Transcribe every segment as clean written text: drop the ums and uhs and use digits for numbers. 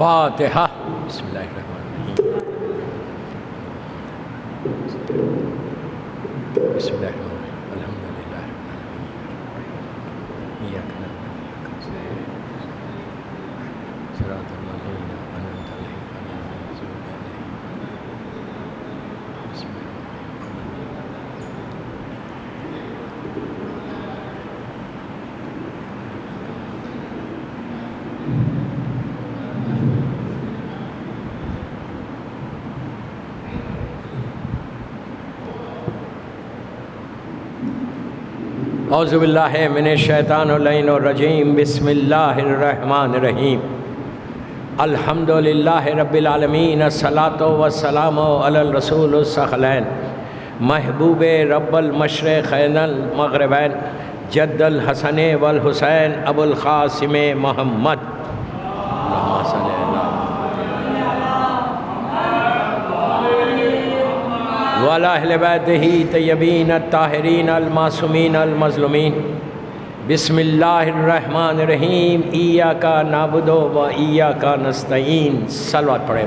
فاتحہ۔ بسم اللہ الرحمن الرحیم۔ بسم اللہ الرحمن الرحیم۔ الحمد للہ رب العالمین۔ ایاک نعبد و ایاک نستعین۔ صراط الذین انعمت علیہم غیر المغضوب علیہم۔ بسم اللہ اعوذ باللہ من الشیطان اللعین الرجیم۔ بسم اللہ الرحمن الرحیم۔ الحمد للہ رب العالمین، الصلاۃ والسلام علی الرسول الثقلین، محبوب رب المشرقین المغربین، جد الحسن والحسین ابو القاسم محمد۔ اللہم صل علی وعلی اہل بیتہ طیبین الطاہرین المعصومین المظلومین۔ بسم اللہ الرحمن الرحیم۔ ایاک نعبد و ایاک نستعین۔ صلوات پڑھیں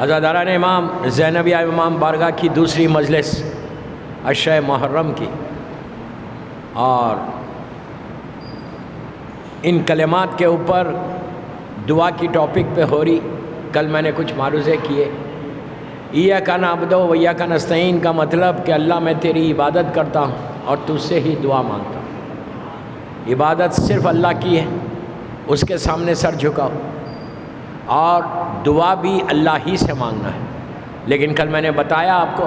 عزاداران امام زینبیہ امام بارگاہ کی دوسری مجلس عشرہ محرم کی، اور ان کلمات کے اوپر دعا کی ٹاپک پہ ہو رہی۔ کل میں نے کچھ معروضے کیے۔ ایاک نعبد و ایاک نستعین کا مطلب کہ اللہ میں تیری عبادت کرتا ہوں اور تجھ سے ہی دعا مانگتا ہوں۔ عبادت صرف اللہ کی ہے، اس کے سامنے سر جھکاؤ، اور دعا بھی اللہ ہی سے مانگنا ہے۔ لیکن کل میں نے بتایا آپ کو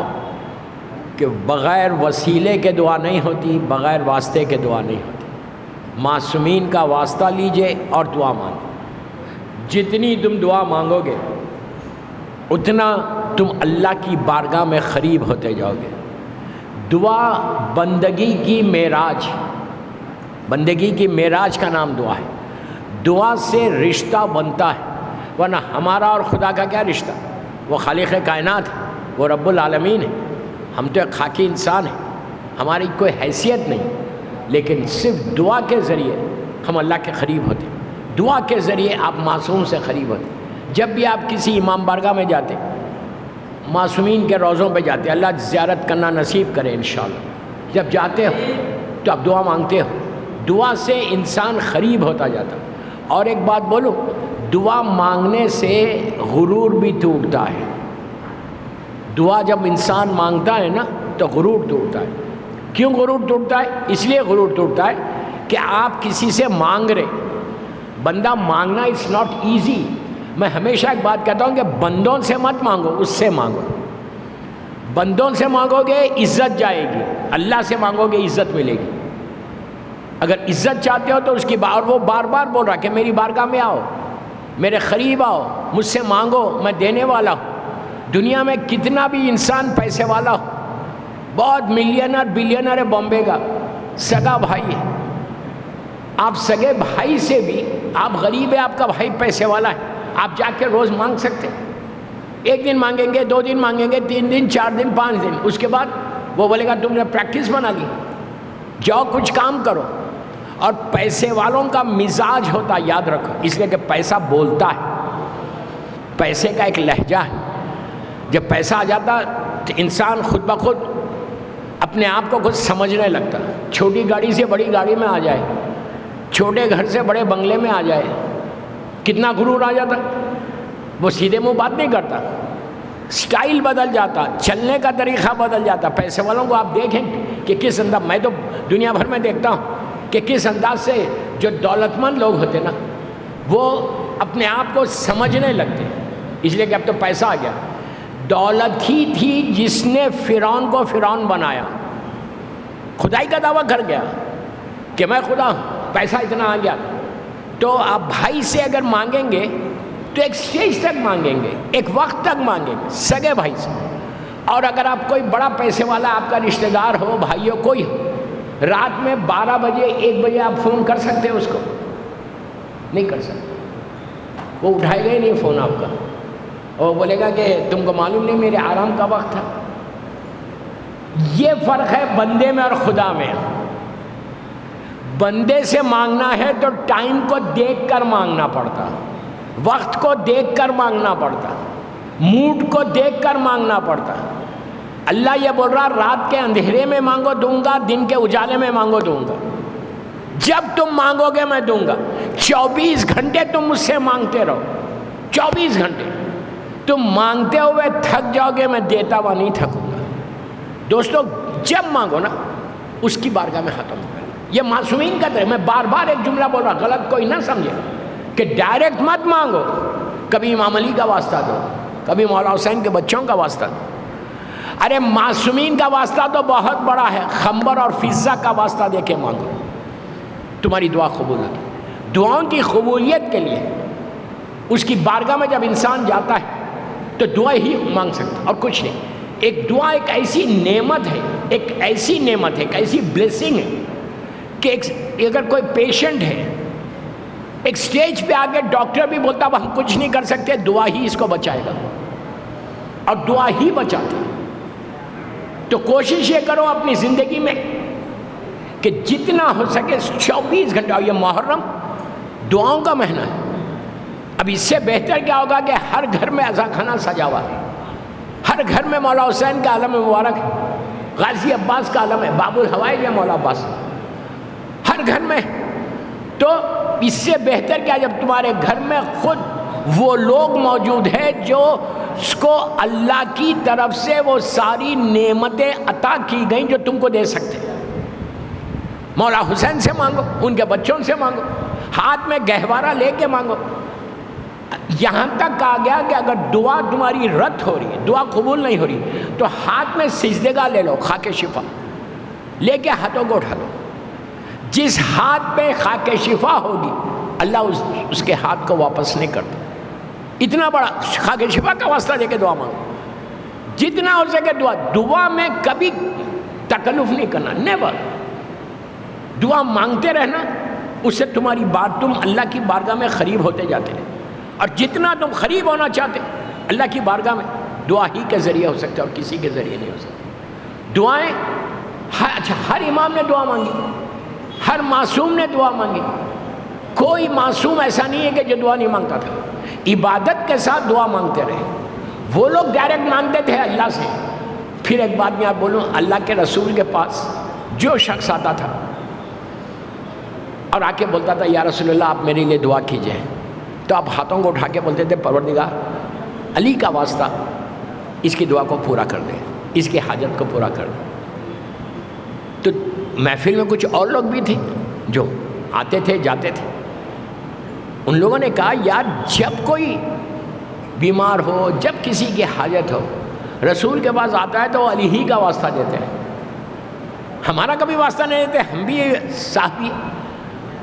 کہ بغیر وسیلے کے دعا نہیں ہوتی، بغیر واسطے کے دعا نہیں ہوتی۔ معصومین کا واسطہ لیجئے اور دعا مانگو۔ جتنی تم دعا مانگو گے اتنا تم اللہ کی بارگاہ میں قریب ہوتے جاؤ گے۔ دعا بندگی کی معراج، بندگی کی معراج کا نام دعا ہے۔ دعا سے رشتہ بنتا ہے، ورنہ ہمارا اور خدا کا کیا رشتہ؟ وہ خالق کائنات ہے، وہ رب العالمین ہے، ہم تو ایک خاکی انسان ہیں، ہماری کوئی حیثیت نہیں۔ لیکن صرف دعا کے ذریعے ہم اللہ کے قریب ہوتے ہیں۔ دعا کے ذریعے آپ معصوم سے قریب ہوتے ہیں۔ جب بھی آپ کسی امام بارگاہ میں جاتے، معصومین کے روضوں پہ جاتے، اللہ زیارت کرنا نصیب کرے انشاءاللہ، جب جاتے ہو تو آپ دعا مانگتے ہو، دعا سے انسان قریب ہوتا جاتا۔ اور ایک بات بولو، دعا مانگنے سے غرور بھی ٹوٹتا ہے۔ دعا جب انسان مانگتا ہے نا تو غرور ٹوٹتا ہے۔ کیوں غرور ٹوٹتا ہے؟ اس لیے غرور ٹوٹتا ہے کہ آپ کسی سے مانگ رہے۔ بندہ مانگنا اٹس ناٹ ایزی۔ میں ہمیشہ ایک بات کہتا ہوں کہ بندوں سے مت مانگو، اس سے مانگو۔ بندوں سے مانگو گے عزت جائے گی، اللہ سے مانگو گے عزت ملے گی۔ اگر عزت چاہتے ہو تو اس کی اور وہ بار بار بول رہا کہ میری بارگاہ میں آؤ، میرے قریب آؤ، مجھ سے مانگو، میں دینے والا ہوں۔ دنیا میں کتنا بھی انسان پیسے والا ہو، بہت ملینر بلینر ہے، بامبے کا سگا بھائی ہے، آپ سگے بھائی سے بھی، آپ غریب ہے، آپ کا بھائی پیسے والا ہے، آپ جا کے روز مانگ سکتے ہیں۔ ایک دن مانگیں گے، 2 دن مانگیں گے، 3 دن، 4 دن، 5 دن، اس کے بعد وہ بولے گا تم نے پریکٹس بنا لی، جاؤ کچھ کام کرو۔ اور پیسے والوں کا مزاج ہوتا، یاد رکھو، اس لیے کہ پیسہ بولتا ہے، پیسے کا ایک لہجہ ہے۔ جب پیسہ آ جاتا تو انسان خود بخود اپنے آپ کو کچھ سمجھنے لگتا، چھوٹی گاڑی سے بڑی گاڑی میں آ جائے، چھوٹے گھر سے بڑے بنگلے میں آ جائے، کتنا غرور آ جاتا۔ وہ سیدھے منہ بات نہیں کرتا، سٹائل بدل جاتا، چلنے کا طریقہ بدل جاتا۔ پیسے والوں کو آپ دیکھیں کہ کس انداز، میں تو دنیا بھر میں دیکھتا ہوں کہ کس انداز سے جو دولت مند لوگ ہوتے نا وہ اپنے آپ کو سمجھنے لگتے، اس لیے کہ اب تو پیسہ آ گیا۔ دولت ہی تھی جس نے فرعون کو فرعون بنایا، خدائی کا دعویٰ کر گیا کہ میں خدا ہوں، پیسہ اتنا آ گیا۔ تو آپ بھائی سے اگر مانگیں گے تو ایک سٹیج تک مانگیں گے، ایک وقت تک مانگیں گے، سگے بھائی سے۔ اور اگر آپ کوئی بڑا پیسے والا آپ کا رشتہ دار ہو، بھائی ہو، کوئی ہو، رات میں 12 بجے 1 بجے آپ فون کر سکتے ہیں اس کو؟ نہیں کر سکتے، وہ اٹھائے گا ہی نہیں فون آپ کا، اور بولے گا کہ تم کو معلوم نہیں میرے آرام کا وقت تھا۔ یہ فرق ہے بندے میں اور خدا میں۔ بندے سے مانگنا ہے تو ٹائم کو دیکھ کر مانگنا پڑتا، وقت کو دیکھ کر مانگنا پڑتا، موڈ کو دیکھ کر مانگنا پڑتا۔ اللہ یہ بول رہا رات کے اندھیرے میں مانگو دوں گا، دن کے اجالے میں مانگو دوں گا، جب تم مانگو گے میں دوں گا۔ 24 گھنٹے تم مجھ سے مانگتے رہو، 24 گھنٹے تم مانگتے ہوئے تھک جاؤ گے، میں دیتا ہوا نہیں تھکوں گا۔ دوستو جب مانگو نا اس کی بارگاہ میں ختم کرو۔ یہ معصومین کا طریقہ، میں بار بار ایک جملہ بول رہا، غلط کوئی نہ سمجھے کہ ڈائریکٹ مت مانگو، کبھی امام علی کا واسطہ دو، کبھی مولا حسین کے بچوں کا واسطہ دو۔ ارے معصومین کا واسطہ تو بہت بڑا ہے، خنبر اور فضہ کا واسطہ دے کے مانگو، تمہاری دعا قبول ہوگی۔ دعاؤں کی قبولیت کے لیے اس کی بارگاہ میں جب انسان جاتا ہے تو دعا ہی مانگ سکتا اور کچھ نہیں۔ ایک دعا ایک ایسی نعمت ہے، ایک ایسی نعمت ہے، ایک ایسی بلیسنگ ہے کہ اگر کوئی پیشنٹ ہے، ایک سٹیج پہ آگے ڈاکٹر بھی بولتا اب ہم کچھ نہیں کر سکتے، دعا ہی اس کو بچائے گا، اور دعا ہی بچاتی ہے۔ تو کوشش یہ کرو اپنی زندگی میں کہ جتنا ہو سکے 24 گھنٹہ، اور یہ محرم دعاؤں کا مہینہ ہے، اب اس سے بہتر کیا ہوگا کہ ہر گھر میں عزا خانہ سجا ہوا ہے، ہر گھر میں مولا حسین کا علم مبارک ہے، غازی عباس کا علم ہے، باب الحوائج ہے مولا عباس، ہر گھر میں۔ تو اس سے بہتر کیا جب تمہارے گھر میں خود وہ لوگ موجود ہیں جو اس کو اللہ کی طرف سے وہ ساری نعمتیں عطا کی گئیں جو تم کو دے سکتے۔ مولا حسین سے مانگو، ان کے بچوں سے مانگو، ہاتھ میں گہوارہ لے کے مانگو۔ یہاں تک آ گیا کہ اگر دعا تمہاری رد ہو رہی ہے، دعا قبول نہیں ہو رہی، تو ہاتھ میں سجدگاہ لے لو، خاک شفا لے کے ہاتھوں کو اٹھا لو۔ جس ہاتھ پہ خاک شفا ہوگی اللہ اس کے ہاتھ کو واپس نہیں کرتا۔ اتنا بڑا خاک شفا کا واسطہ دے کے دعا مانگو، جتنا ہو سکے دعا میں کبھی تکلف نہیں کرنا، نیور۔ دعا مانگتے رہنا، اس سے تمہاری بات تم اللہ کی بارگاہ میں قریب ہوتے جاتے ہیں، اور جتنا تم قریب ہونا چاہتے اللہ کی بارگاہ میں، دعا ہی کے ذریعے ہو سکتا ہے اور کسی کے ذریعے نہیں ہو سکتا۔ دعائیں ہر امام نے دعا مانگی، ہر معصوم نے دعا مانگی، کوئی معصوم ایسا نہیں ہے کہ جو دعا نہیں مانگتا تھا۔ عبادت کے ساتھ دعا مانگتے رہے، وہ لوگ ڈائریکٹ مانگتے تھے اللہ سے۔ پھر ایک بات میں آپ بولوں، اللہ کے رسول کے پاس جو شخص آتا تھا اور آ کے بولتا تھا یا رسول اللہ آپ میرے لیے دعا کیجئے، تو آپ ہاتھوں کو اٹھا کے بولتے تھے پروردگار علی کا واسطہ اس کی دعا کو پورا کر دے، اس کی حاجت کو پورا کر دے۔ تو محفل میں کچھ اور لوگ بھی تھے جو آتے تھے جاتے تھے، ان لوگوں نے کہا یار جب کوئی بیمار ہو، جب کسی کی حاجت ہو، رسول کے پاس آتا ہے تو وہ علی ہی کا واسطہ دیتے ہیں، ہمارا کبھی واسطہ نہیں دیتے، ہم بھی صحابی۔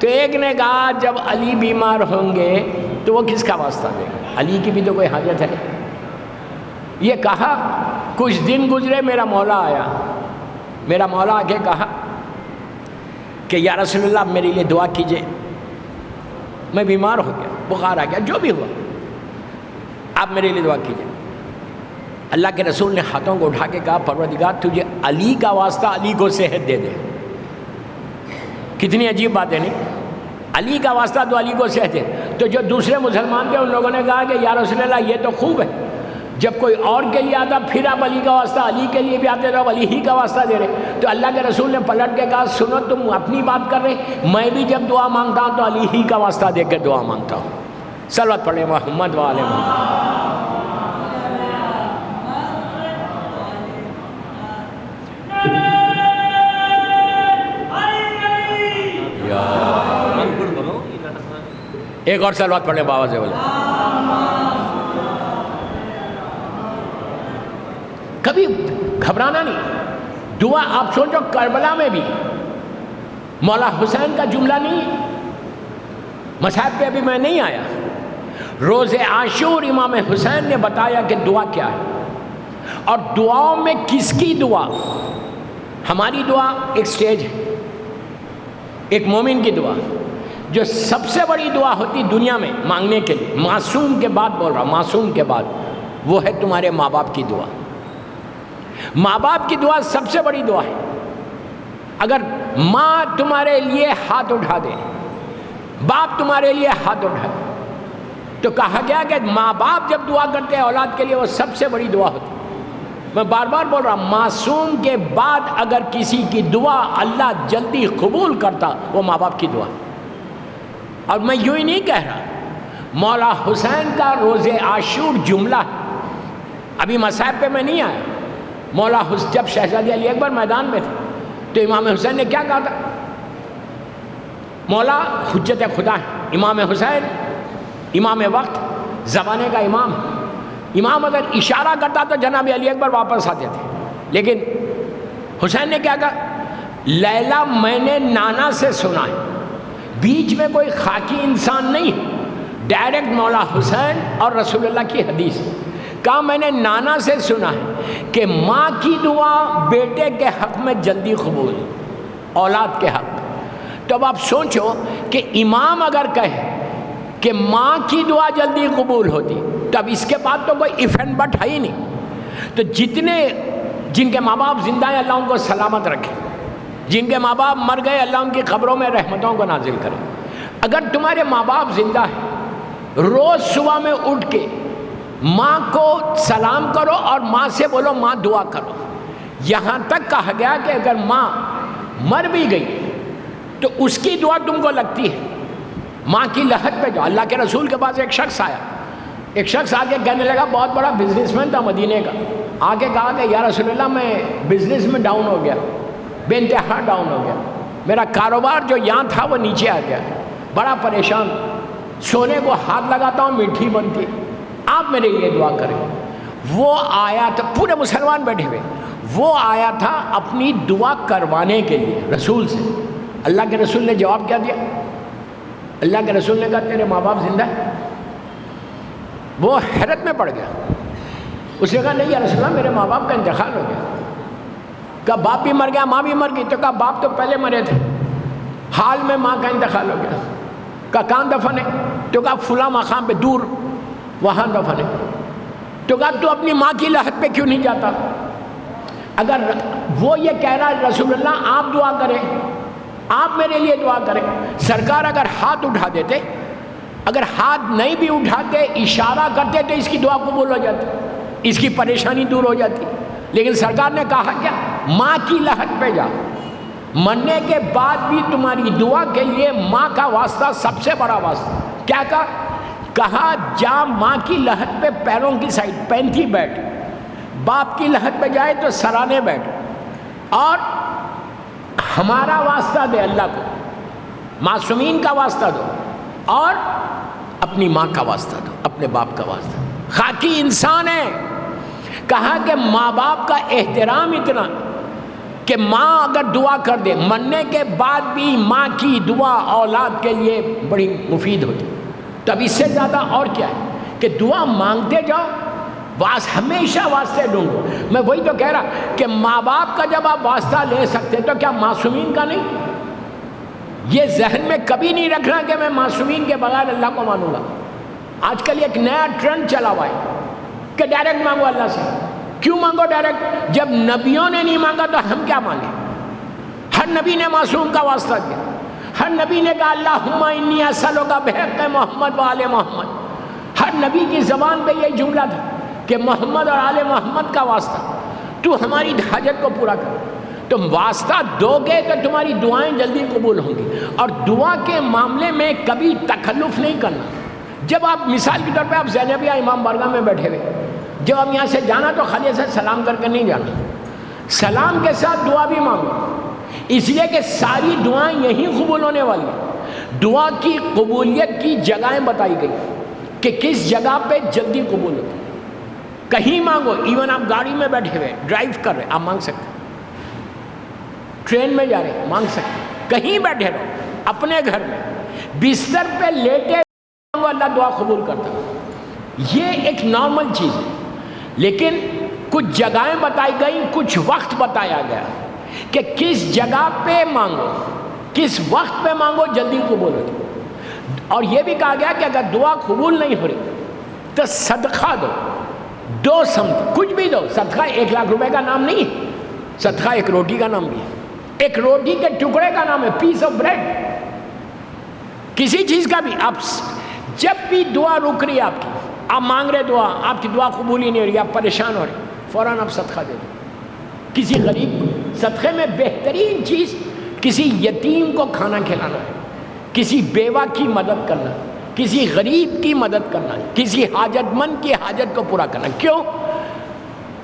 تو ایک نے کہا جب علی بیمار ہوں گے تو وہ کس کا واسطہ دے گا، علی کی بھی تو کوئی حاجت ہے۔ یہ کہا، کچھ دن گزرے، میرا مولا آیا، میرا مولا آ کے کہا کہ یا رسول اللہ آپ میرے لیے دعا کیجئے، میں بیمار ہو گیا، بخار آ گیا، جو بھی ہوا، آپ میرے لیے دعا کیجئے۔ اللہ کے رسول نے ہاتھوں کو اٹھا کے کہا پروردگار تجھے علی کا واسطہ علی کو صحت دے دے۔ کتنی عجیب بات ہے نہیں، علی کا واسطہ تو علی کو صحت ہے۔ تو جو دوسرے مسلمان تھے ان لوگوں نے کہا کہ یا رسول اللہ یہ تو خوب ہے، جب کوئی اور کے لیے آتا پھر آپ علی کا واسطہ، علی کے لیے بھی آتے تو علی ہی کا واسطہ دے رہے۔ تو اللہ کے رسول نے پلٹ کے کہا سنو تم اپنی بات کر رہے، میں بھی جب دعا مانگتا ہوں تو علی ہی کا واسطہ دے کے دعا مانگتا ہوں۔ صلوات پڑھیں محمد و آل محمد۔ ایک اور صلوات پڑھیں بابا سے بولے۔ کبھی گھبرانا نہیں، دعا آپ سوچو کربلا میں بھی مولا حسین کا جملہ نہیں، مصحف پہ ابھی میں نہیں آیا، روز عاشور امام حسین نے بتایا کہ دعا کیا ہے، اور دعاؤں میں کس کی دعا؟ ہماری دعا ایک سٹیج ہے، ایک مومن کی دعا جو سب سے بڑی دعا ہوتی دنیا میں مانگنے کے لیے، معصوم کے بعد بول رہا ہوں، معصوم کے بعد، وہ ہے تمہارے ماں باپ کی دعا۔ ماں باپ کی دعا سب سے بڑی دعا ہے، اگر ماں تمہارے لیے ہاتھ اٹھا دے، باپ تمہارے لیے ہاتھ اٹھا دے، تو کہا گیا کہ ماں باپ جب دعا کرتے ہیں اولاد کے لیے وہ سب سے بڑی دعا ہوتی ہے۔ میں بار بار بول رہا ہوں، معصوم کے بعد اگر کسی کی دعا اللہ جلدی قبول کرتا وہ ماں باپ کی دعا۔ اور میں یوں ہی نہیں کہہ رہا، مولا حسین کا روز عاشور جملہ ہے، ابھی مصائب پہ میں نہیں آیا۔ مولا حسین جب شہزادی علی اکبر میدان میں تھے تو امام حسین نے کیا کہا تھا؟ مولا حجت خدا ہے، امام حسین امام وقت، زمانے کا امام ہے، امام اگر اشارہ کرتا تو جناب علی اکبر واپس آتے تھے، لیکن حسین نے کیا کہا؟ لیلا میں نے نانا سے سنا ہے، بیچ میں کوئی خاکی انسان نہیں، ڈائریکٹ مولا حسین اور رسول اللہ کی حدیث۔ کہا میں نے نانا سے سنا ہے کہ ماں کی دعا بیٹے کے حق میں جلدی قبول، اولاد کے حق۔ تو اب آپ سوچو کہ امام اگر کہے کہ ماں کی دعا جلدی قبول ہوتی تو اب اس کے بعد تو کوئی اف اینڈ بٹ ہے ہی نہیں۔ تو جن کے ماں باپ زندہ ہیں اللہ ان کو سلامت رکھے، جن کے ماں باپ مر گئے اللہ ان کی قبروں میں رحمتوں کو نازل کرے۔ اگر تمہارے ماں باپ زندہ ہیں، روز صبح میں اٹھ کے ماں کو سلام کرو اور ماں سے بولو ماں دعا کرو۔ یہاں تک کہا گیا کہ اگر ماں مر بھی گئی تو اس کی دعا تم کو لگتی ہے، ماں کی لحد پہ جاؤ۔ اللہ کے رسول کے پاس ایک شخص آیا، ایک شخص آگے کہنے لگا، بہت بڑا بزنس مین تھا مدینے کا، آگے کہا کہ یا رسول اللہ میں بزنس میں ڈاؤن ہو گیا، بے انتہا ڈاؤن ہو گیا، میرا کاروبار جو یہاں تھا وہ نیچے آ گیا، بڑا پریشان، سونے کو ہاتھ لگاتا ہوں میٹھی بنتی، آپ میرے لیے دعا کریں۔ وہ آیا تھا، پورے مسلمان بیٹھے ہوئے، وہ آیا تھا اپنی دعا کروانے کے لیے رسول سے۔ اللہ کے رسول نے جواب کیا دیا؟ اللہ کے رسول نے کہا تیرے ماں باپ زندہ ہے؟ وہ حیرت میں پڑ گیا، اس نے کہا نہیں یا رسول اللہ میرے ماں باپ کا انتقال ہو گیا۔ کہا باپ بھی مر گیا ماں بھی مر گئی؟ تو کہا باپ تو پہلے مرے تھے، حال میں ماں کا انتقال ہو گیا۔ کہا کہاں دفن ہے؟ تو کہا فلاں مقام پہ دور وہاں دفن ہے۔ تو کہا تو اپنی ماں کی لحد پہ کیوں نہیں جاتا؟ اگر وہ یہ کہہ رہا ہے رسول اللہ آپ دعا کریں، آپ میرے لیے دعا کریں، سرکار اگر ہاتھ اٹھا دیتے، اگر ہاتھ نہیں بھی اٹھاتے اشارہ کرتے تو اس کی دعا قبول ہو جاتی، اس کی پریشانی دور ہو جاتی۔ لیکن سرکار نے کہا کیا؟ ماں کی لحد پہ جا، مرنے کے بعد بھی تمہاری دعا کے لیے ماں کا واسطہ سب سے بڑا واسطہ۔ کیا کہا جا ماں کی لحد پہ پیروں کی سائڈ پینتھی بیٹھ، باپ کی لحد پہ جائے تو سرانے بیٹھ، اور ہمارا واسطہ دے اللہ کو، معصومین کا واسطہ دو، اور اپنی ماں کا واسطہ دو، اپنے باپ کا واسطہ۔ خاکی انسان ہے، کہا کہ ماں باپ کا احترام اتنا کہ ماں اگر دعا کر دے، مرنے کے بعد بھی ماں کی دعا اولاد کے لیے بڑی مفید ہوتی۔ تو اب اس سے زیادہ اور کیا ہے کہ دعا مانگتے جاؤ، ہمیشہ واسطے ڈھونڈو۔ میں وہی تو کہہ رہا کہ ماں باپ کا جب آپ واسطہ لے سکتے تو کیا معصومین کا نہیں؟ یہ ذہن میں کبھی نہیں رکھنا کہ میں معصومین کے بغیر اللہ کو مانوں گا۔ آج کل ایک نیا ٹرینڈ چلا ہوا ہے کہ ڈائریکٹ مانگو اللہ سے۔ کیوں مانگو ڈائریکٹ؟ جب نبیوں نے نہیں مانگا تو ہم کیا مانگیں؟ ہر نبی نے معصوم کا واسطہ دیا، ہر نبی نے کہا اللہم انی اسألک بحق محمد و آل محمد۔ ہر نبی کی زبان پہ یہ جملہ تھا کہ محمد اور آل محمد کا واسطہ، تو ہماری حاجت کو پورا کر۔ تم واسطہ دو گے تو تمہاری دعائیں جلدی قبول ہوں گی، اور دعا کے معاملے میں کبھی تکلف نہیں کرنا۔ جب آپ مثال کے طور پہ آپ زینبیہ امام بارگاہ میں بیٹھے ہوئے، جب آپ یہاں سے جانا تو خالی سے سلام کر کے نہیں جانا، سلام کے ساتھ دعا بھی مانگو، اس لیے کہ ساری دعائیں یہیں قبول ہونے والی ہیں۔ دعا کی قبولیت کی جگہیں بتائی گئی کہ کس جگہ پہ جلدی قبول ہوتی۔ کہیں مانگو، ایون آپ گاڑی میں بیٹھے ہوئے ڈرائیو کر رہے آپ مانگ سکتے، ٹرین میں جا رہے مانگ سکتے، کہیں بیٹھے رہو اپنے گھر میں بستر پہ لیٹے مانگو، اللہ دعا قبول کرتا۔ یہ ایک نارمل چیز ہے، لیکن کچھ جگہیں بتائی گئیں، کچھ وقت بتایا گیا کہ کس جگہ پہ مانگو، کس وقت پہ مانگو جلدی قبول ہوتی۔ اور یہ بھی کہا گیا کہ اگر دعا قبول نہیں ہو رہی تو صدقہ دو سمت، کچھ بھی دو۔ صدقہ 1 لاکھ روپے کا نام نہیں ہے، صدقہ ایک روٹی کا نام بھی ہے، ایک روٹی کے ٹکڑے کا نام ہے پیس آف بریڈ. کسی چیز کا بھی آپ جب بھی دعا رک رہی ہے آپ کی، آپ مانگ رہے دعا، آپ کی دعا قبول ہی نہیں ہو رہی، آپ پریشان ہو رہے، فوراً آپ صدقہ دے دو کسی غریب کو. صدقے میں بہترین چیز کسی یتیم کو کھانا کھلانا ہے، کسی بیوہ کی مدد کرنا، کسی غریب کی مدد کرنا، کسی حاجت مند کی حاجت کو پورا کرنا. کیوں؟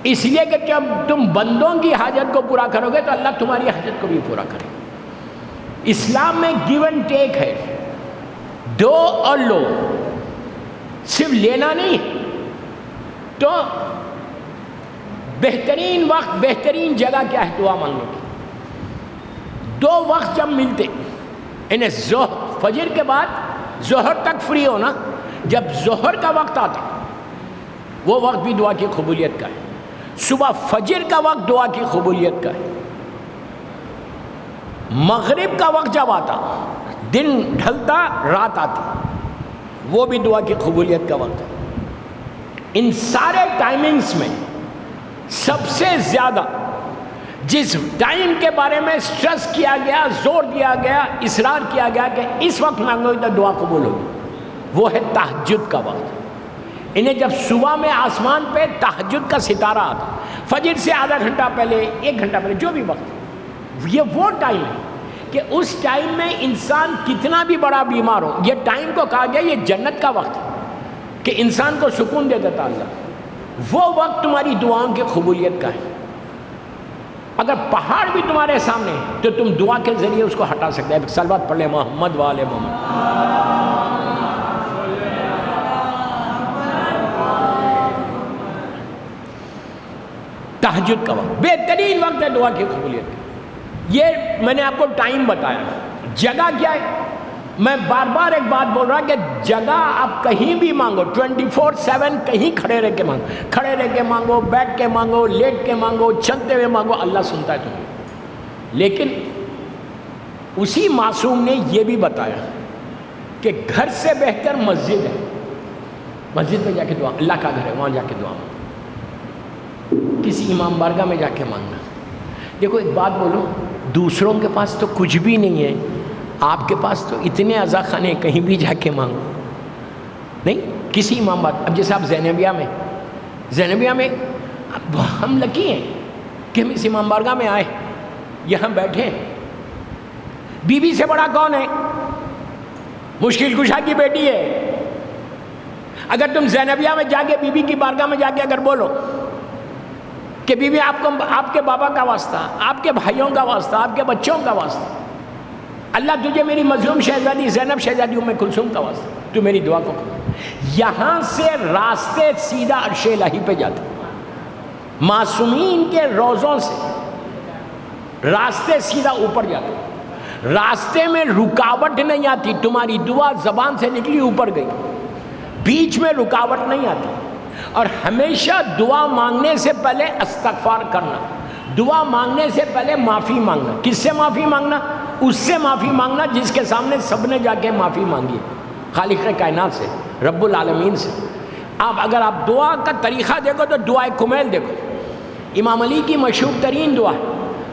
اس لیے کہ جب تم بندوں کی حاجت کو پورا کرو گے تو اللہ تمہاری حاجت کو بھی پورا کرے. اسلام میں گیو اینڈ ٹیک ہے، دو اور لو، صرف لینا نہیں. تو بہترین وقت، بہترین جگہ کیا ہے دعا مانگنے کی؟ دو وقت جب ملتے، انہیں فجر کے بعد ظہر تک فری ہونا، جب ظہر کا وقت آتا وہ وقت بھی دعا کی قبولیت کا ہے. صبح فجر کا وقت دعا کی قبولیت کا ہے. مغرب کا وقت جب آتا، دن ڈھلتا رات آتی، وہ بھی دعا کی قبولیت کا وقت ہے. ان سارے ٹائمنگز میں سب سے زیادہ جس ٹائم کے بارے میں سٹریس کیا گیا، زور دیا گیا، اصرار کیا گیا کہ اس وقت مانگو تو دعا قبول ہوگی، وہ ہے تہجد کا وقت. انہیں جب صبح میں آسمان پہ تہجد کا ستارہ آتا، فجر سے آدھا گھنٹہ پہلے، 1 گھنٹہ پہلے، جو بھی وقت، یہ وہ ٹائم ہے کہ اس ٹائم میں انسان کتنا بھی بڑا بیمار ہو، یہ ٹائم کو کہا گیا یہ جنت کا وقت ہے کہ انسان کو سکون دے دیتا اللہ. وہ وقت تمہاری دعاؤں کی قبولیت کا ہے. اگر پہاڑ بھی تمہارے سامنے ہے تو تم دعا کے ذریعے اس کو ہٹا سکتے ہیں. صلوات پڑھ لیں محمد وآل محمد. تہجد کا وقت بہترین وقت ہے دعا کی قبولیت کا. یہ میں نے آپ کو ٹائم بتایا. جگہ کیا ہے؟ میں بار بار ایک بات بول رہا کہ جگہ آپ کہیں بھی مانگو، 24/7 کہیں کھڑے رہ کے مانگو، کھڑے رہ کے مانگو، بیٹھ کے مانگو، لیٹ کے مانگو، چلتے ہوئے مانگو، اللہ سنتا ہے تمہیں. لیکن اسی معصوم نے یہ بھی بتایا کہ گھر سے بہتر مسجد ہے. مسجد میں جا کے دعا، اللہ کا گھر ہے، وہاں جا کے دعا مانگو. کسی امام بارگاہ میں جا کے مانگنا. دیکھو ایک بات بولو، دوسروں کے پاس تو کچھ بھی نہیں ہے، آپ کے پاس تو اتنے عزا خانے، کہیں بھی جا کے مانگو. نہیں کسی امام بات. اب جیسے آپ زینبیہ میں اب ہم لکی ہیں کہ ہم اس امام بارگاہ میں آئے، یہاں بیٹھے. بی بی سے بڑا کون ہے؟ مشکل کشا کی بیٹی ہے. اگر تم زینبیہ میں جا کے بی بی کی بارگاہ میں جا کے اگر بولو کہ بی بی آپ کے بابا کا واسطہ، آپ کے بھائیوں کا واسطہ، آپ کے بچوں کا واسطہ، اللہ تجھے میری مظلوم شہزادی زینب شہزادی ام کلثوم کا واسطہ، تو میری دعا کو قبول. یہاں سے راستے سیدھا عرش الہی پہ جاتے. معصومین کے روزوں سے راستے سیدھا اوپر جاتے. راستے میں رکاوٹ نہیں آتی. تمہاری دعا زبان سے نکلی اوپر گئی، بیچ میں رکاوٹ نہیں آتی. اور ہمیشہ دعا مانگنے سے پہلے استغفار کرنا، دعا مانگنے سے پہلے معافی مانگنا. کس سے معافی مانگنا؟ اس سے معافی مانگنا جس کے سامنے سب نے جا کے معافی مانگی، خالق کائنات سے، رب العالمین سے. اگر آپ دعا کا طریقہ دیکھو تو دعائے کمیل دیکھو. امام علی کی مشہور ترین دعا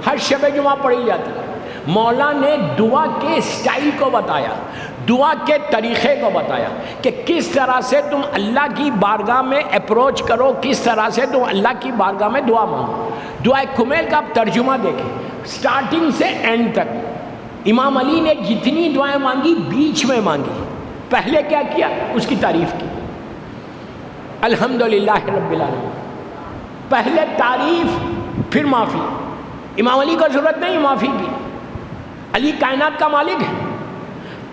ہر شب جمعہ پڑھی جاتی ہے. مولا نے دعا کے سٹائل کو بتایا، دعا کے طریقے کو بتایا کہ کس طرح سے تم اللہ کی بارگاہ میں اپروچ کرو، کس طرح سے تم اللہ کی بارگاہ میں دعا مانگو. دعائے کمیل کا آپ ترجمہ دیکھیں سٹارٹنگ سے اینڈ تک. امام علی نے جتنی دعائیں مانگی بیچ میں مانگی. پہلے کیا کیا؟ اس کی تعریف کی، الحمدللہ رب العالمین. پہلے تعریف پھر معافی. امام علی کو ضرورت نہیں معافی کی، علی کائنات کا مالک ہے.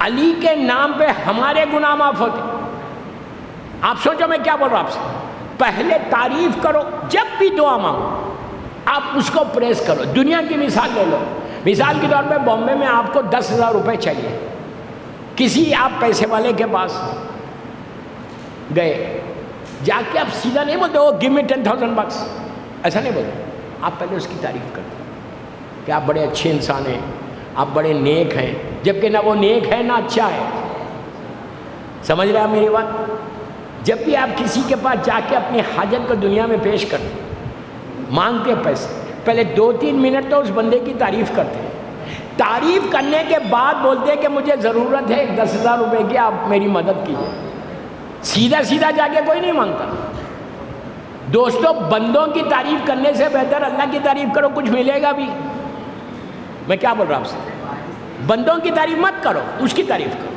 علی کے نام پہ ہمارے گناہ معاف ہوتے. آپ سوچو میں کیا بول رہا ہوں آپ سے. پہلے تعریف کرو، جب بھی دعا مانگو آپ اس کو پریز کرو. دنیا کی مثال لے لو. مثال کے طور پہ بامبے میں آپ کو 10,000 روپے چاہیے. کسی آپ پیسے والے کے پاس گئے، جا کے آپ سیدھا نہیں بولتے وہ گیو می 10,000 bucks، ایسا نہیں بولتے. آپ پہلے اس کی تعریف کرتے کہ آپ بڑے اچھے انسان ہیں، آپ بڑے نیک ہیں، جبکہ نہ وہ نیک ہے نہ اچھا ہے. سمجھ رہے آپ میری بات؟ جب بھی آپ کسی کے پاس جا کے اپنی حاجت کو دنیا میں پیش کرتے، مانگتے پیسے، پہلے 2-3 منٹ تو اس بندے کی تعریف کرتے ہیں. تعریف کرنے کے بعد بولتے ہیں کہ مجھے ضرورت ہے 10,000 روپے کی، آپ میری مدد کیجیے. سیدھا سیدھا جا کے کوئی نہیں مانگتا. دوستو بندوں کی تعریف کرنے سے بہتر اللہ کی تعریف کرو، کچھ ملے گا بھی. میں کیا بول رہا ہوں آپ سے؟ بندوں کی تعریف مت کرو، اس کی تعریف کرو.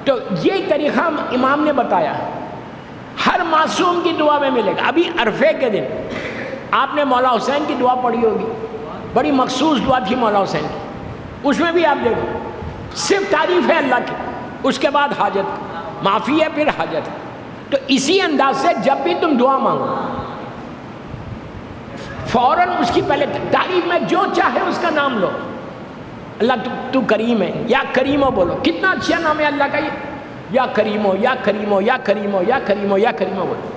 تو یہ طریقہ امام نے بتایا، ہر معصوم کی دعا میں ملے گا. ابھی عرفے کے دن آپ نے مولا حسین کی دعا پڑھی ہوگی، بڑی مخصوص دعا تھی مولا حسین کی. اس میں بھی آپ دیکھو صرف تعریف ہے اللہ کی، اس کے بعد حاجت معافی ہے، پھر حاجت ہے. تو اسی انداز سے جب بھی تم دعا مانگو فوراً اس کی پہلے تعریف میں جو چاہے اس کا نام لو. اللہ تو کریم ہے، یا کریمو بولو. کتنا اچھا نام ہے اللہ کا یہ، یا کریمو یا کریمو یا کریمو یا کریمو یا کریمو بولو.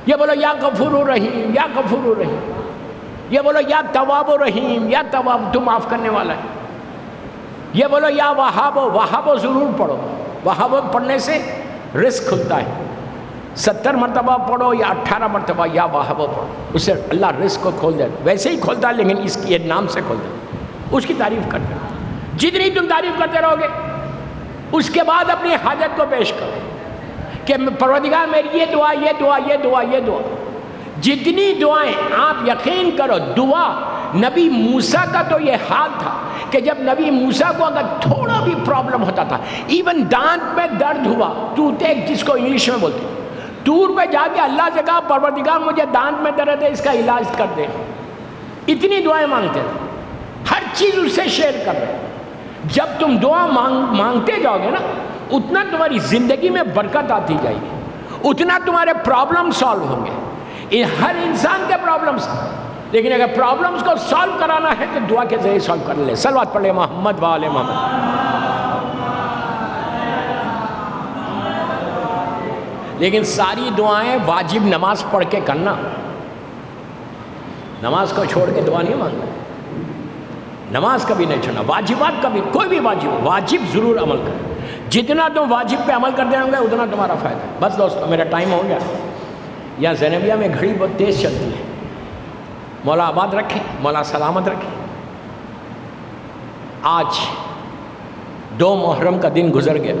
یہ بولو یا غفور الرحیم یا غفور الرحیم. یہ بولو یا تواب الرحیم یا تواب، تو معاف کرنے والا ہے. یہ بولو یا وہاب، وہاب ضرور پڑھو. وہاب پڑھنے سے رزق کھلتا ہے. 70 مرتبہ پڑھو یا 18 مرتبہ یا وہاب پڑھو، اس سے اللہ رزق کو کھول دے. ویسے ہی کھولتا ہے لیکن اس کی نام سے کھول دے. اس کی تعریف کرتے رہو. جتنی تم تعریف کرتے رہو گے اس کے بعد اپنی حاجت کو پیش کرو کہ پروردگار میری یہ دعا یہ دعا یہ دعا یہ دعا. جتنی دعائیں آپ یقین کرو، دعا نبی موسیٰ کا تو یہ حال تھا کہ جب نبی موسیٰ کو اگر تھوڑا بھی پرابلم ہوتا تھا، ایون دانت میں درد ہوا، ٹوتھ جس کو انگلش میں بولتے ہیں، دور پہ جا کے اللہ سے کہا پروردگار مجھے دانت میں درد ہے، اس کا علاج کر دے. اتنی دعائیں مانگتے تھے، ہر چیز اس سے شیئر کر رہے. جب تم دعا مانگتے جاؤ گے نا، اتنا تمہاری زندگی میں برکت آتی جائے گی، اتنا تمہارے پرابلم سالو ہوں گے. ہر انسان کے پرابلمس، لیکن اگر پرابلمس کو سالو کرانا ہے تو دعا کے ذریعے سالو کر لے. صلوات پڑھ لے محمد و آل محمد. لیکن ساری دعائیں واجب نماز پڑھ کے کرنا، نماز کو چھوڑ کے دعا نہیں مانگنا. نماز کبھی نہیں چھوڑنا، واجبات کبھی، کوئی بھی واجب ضرور عمل کریں. جتنا تم واجب پہ عمل کرتے ہوں گے اتنا تمہارا فائدہ ہے. بس دوستو میرا ٹائم ہو گیا. یہاں زینبیہ میں گھڑی بہت تیز چلتی ہے. مولا آباد رکھے، مولا سلامت رکھے. آج 2 محرم کا دن گزر گیا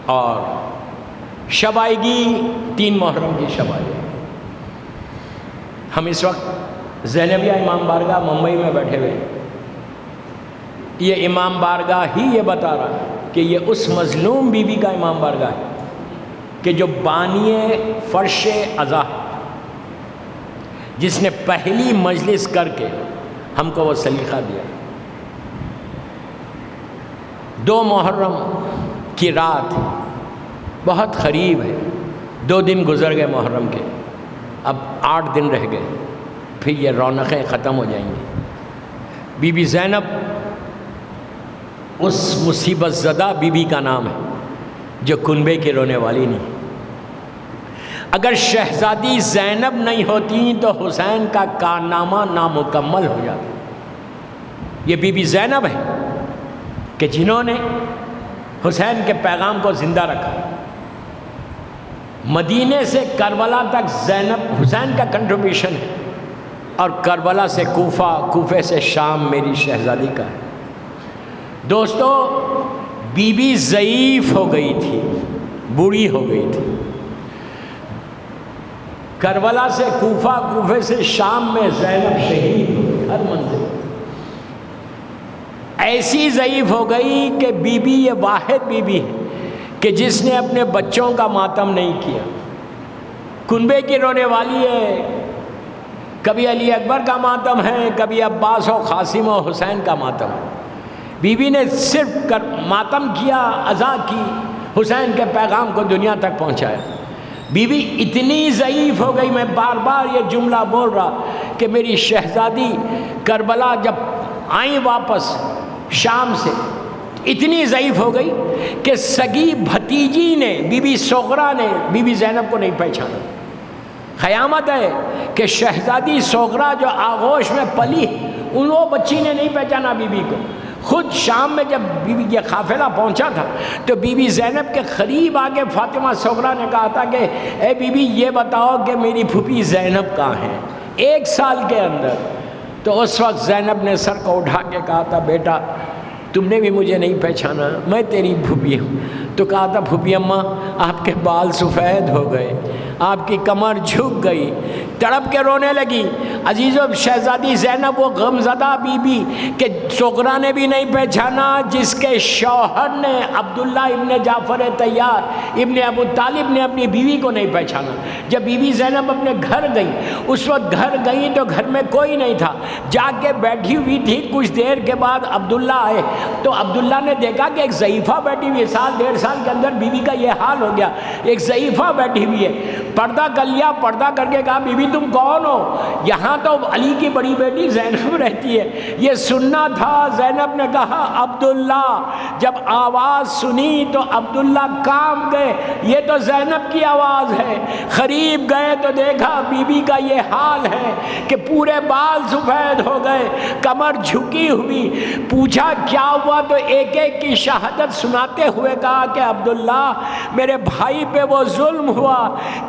اور شب آئے گی 3 محرم کی شب آئے گی. ہم اس وقت زینبیہ امام بارگاہ ممبئی میں بیٹھے ہوئے. یہ امام بارگاہ ہی یہ بتا رہا کہ یہ اس مظلوم بی بی کا امام بارگاہ ہے کہ جو بانی فرش عزا، جس نے پہلی مجلس کر کے ہم کو وہ سلیقہ دیا. 2 محرم کی رات بہت قریب ہے. 2 دن گزر گئے محرم کے، اب 8 دن رہ گئے، پھر یہ رونقیں ختم ہو جائیں گی. بی بی زینب اس مصیبت زدہ بی بی کا نام ہے جو کنبے کی رونے والی نہیں. اگر شہزادی زینب نہیں ہوتی تو حسین کا کارنامہ نامکمل ہو جاتا. یہ بی بی زینب ہے کہ جنہوں نے حسین کے پیغام کو زندہ رکھا. مدینے سے کربلا تک زینب حسین کا کنٹریبیوشن ہے، اور کربلا سے کوفہ، کوفے سے شام میری شہزادی کا ہے. دوستو بی بی ضعیف ہو گئی تھی، بوڑھی ہو گئی تھی. کربلا سے کوفہ، کوفے سے شام میں زینب شہید ہوئی. ہر منزل ایسی ضعیف ہو گئی کہ بی بی یہ واحد بی بی ہے کہ جس نے اپنے بچوں کا ماتم نہیں کیا. کنبے کی رونے والی ہے. کبھی علی اکبر کا ماتم ہے، کبھی عباس و قاسم و حسین کا ماتم. بی بی نے صرف ماتم کیا، عزا کی، حسین کے پیغام کو دنیا تک پہنچایا. بی بی اتنی ضعیف ہو گئی، میں بار بار یہ جملہ بول رہا کہ میری شہزادی کربلا جب آئیں واپس شام سے اتنی ضعیف ہو گئی کہ سگی بھتیجی نے، بی بی سغرا نے بی بی زینب کو نہیں پہچانا. قیامت ہے کہ شہزادی سغرا جو آغوش میں پلی ان وہ بچی نے نہیں پہچانا بی بی کو. خود شام میں جب بی بی یہ قافلہ پہنچا تھا تو بی بی زینب کے قریب آگے فاطمہ سغرا نے کہا تھا کہ اے بی بی یہ بتاؤ کہ میری پھوپھی زینب کہاں ہے. 1 سال کے اندر تو اس وقت زینب نے سر کو اٹھا کے کہا تھا بیٹا تم نے بھی مجھے نہیں پہچانا، میں تیری پھوپھی ہوں۔ تو کہا تھا پھوپھی اماں آپ کے بال سفید ہو گئے، آپ کی کمر جھک گئی، تڑپ کے رونے لگی۔ عزیزو شہزادی زینب وہ غمزدہ بی بی کہ سغرا نے بھی نہیں پہچانا جس کے شوہر نے عبداللہ ابن جعفر طیار ابن ابو طالب نے اپنی بیوی کو نہیں پہچانا۔ جب بی بی زینب اپنے گھر گئی، اس وقت گھر گئی تو گھر میں کوئی نہیں تھا، جا کے بیٹھی ہوئی تھی۔ کچھ دیر کے بعد عبداللہ آئے تو عبداللہ نے دیکھا کہ ایک ضعیفہ بیٹھی ہوئی ہے، سال ڈیڑھ سال کے اندر بیوی کا یہ حال ہو گیا، ایک ضعیفہ بیٹھی ہوئی ہے۔ پردہ کر لیا، پردہ کر کے کہا بی بی تم کون ہو؟ یہاں تو علی کی بڑی بیٹی زینب رہتی ہے، یہ سننا تھا۔ زینب نے کہا عبداللہ، جب آواز سنی تو عبداللہ کام گئے، یہ تو زینب کی آواز ہے۔ قریب گئے تو دیکھا بی بی کا یہ حال ہے کہ پورے بال سفید ہو گئے، کمر جھکی ہوئی۔ پوچھا کیا ہوا تو ایک ایک کی شہادت سناتے ہوئے کہا کہ عبداللہ میرے بھائی پہ وہ ظلم ہوا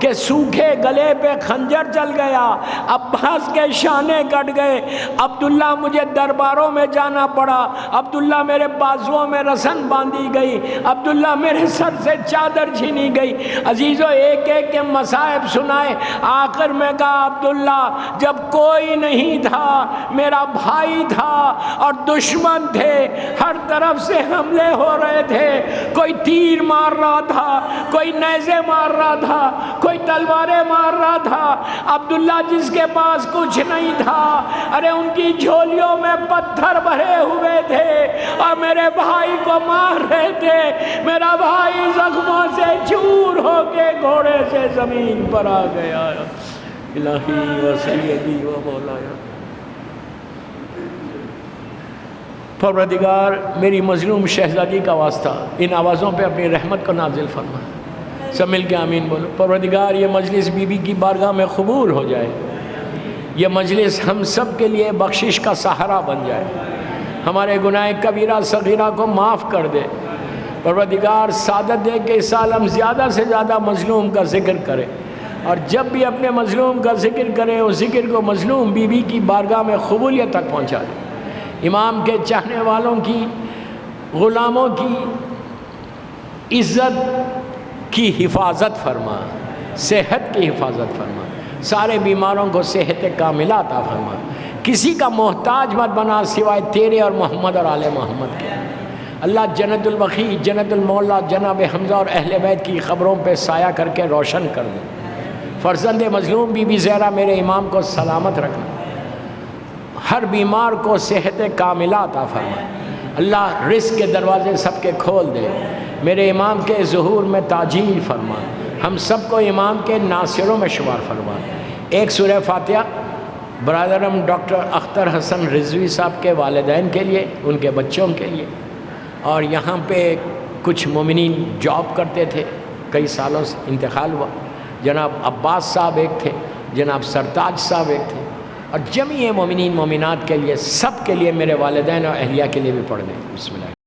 کہ سوکھے گلے پہ خنجر چل گیا، عباس کے شانے کٹ گئے، عبداللہ مجھے درباروں میں جانا پڑا، عبداللہ میرے بازوؤں میں رسن باندھی گئی، عبداللہ میرے سر سے چادر چھینی گئی۔ عزیزو ایک ایک کے مصائب سنائے، آخر میں کہا عبداللہ جب کوئی نہیں تھا، میرا بھائی تھا اور دشمن تھے، ہر طرف سے حملے ہو رہے تھے، کوئی تیر مار رہا تھا، کوئی نیزے مار رہا تھا، کوئی تلواریں مار رہا تھا۔ عبداللہ جس کے پاس کچھ نہیں تھا، ارے ان کی جھولیوں میں پتھر بھرے ہوئے تھے اور میرے بھائی کو مار رہے تھے۔ میرا بھائی زخموں سے چور ہو کے گھوڑے سے زمین پر آ گیا۔ الہی و سیدی و مولایا، پروردگار میری مظلوم شہزادی کا واسطہ ان آوازوں پہ اپنی رحمت کو نازل فرما۔ سب مل کے آمین بولو۔ پروردگار یہ مجلس بی بی کی بارگاہ میں قبول ہو جائے، یہ مجلس ہم سب کے لیے بخشش کا سہارا بن جائے، ہمارے گناہ کبیرہ صغیرہ کو معاف کر دے۔ پروردگار سعادت دے کہ اس سال ہم زیادہ سے زیادہ مظلوم کا ذکر کریں، اور جب بھی اپنے مظلوم کا ذکر کریں اس ذکر کو مظلوم بی بی کی بارگاہ میں قبولیت تک پہنچا دے۔ امام کے چاہنے والوں کی، غلاموں کی عزت کی حفاظت فرما، صحت کی حفاظت فرما، سارے بیماروں کو صحت کاملہ عطا فرما، کسی کا محتاج مت بنا سوائے تیرے اور محمد اور آل محمد کے۔ اللہ جنت البقیع، جنت المولا جناب حمزہ اور اہل بیت کی قبروں پہ سایہ کر کے روشن کر دے۔ فرزند مظلوم بی بی زہرا میرے امام کو سلامت رکھنا، ہر بیمار کو صحت کاملہ عطا فرما۔ اللہ رزق کے دروازے سب کے کھول دے، میرے امام کے ظہور میں تاجیل فرما، ہم سب کو امام کے ناصروں میں شمار فرما۔ ایک سورہ فاتحہ برادرم ڈاکٹر اختر حسن رضوی صاحب کے والدین کے لیے، ان کے بچوں کے لیے، اور یہاں پہ کچھ مومنین جاب کرتے تھے، کئی سالوں سے انتقال ہوا، جناب عباس صاحب ایک تھے، جناب سرتاج صاحب ایک تھے، اور جمیع مومنین مومنات کے لیے، سب کے لیے، میرے والدین اور اہلیہ کے لیے بھی پڑھ دیں۔ بسم اللہ۔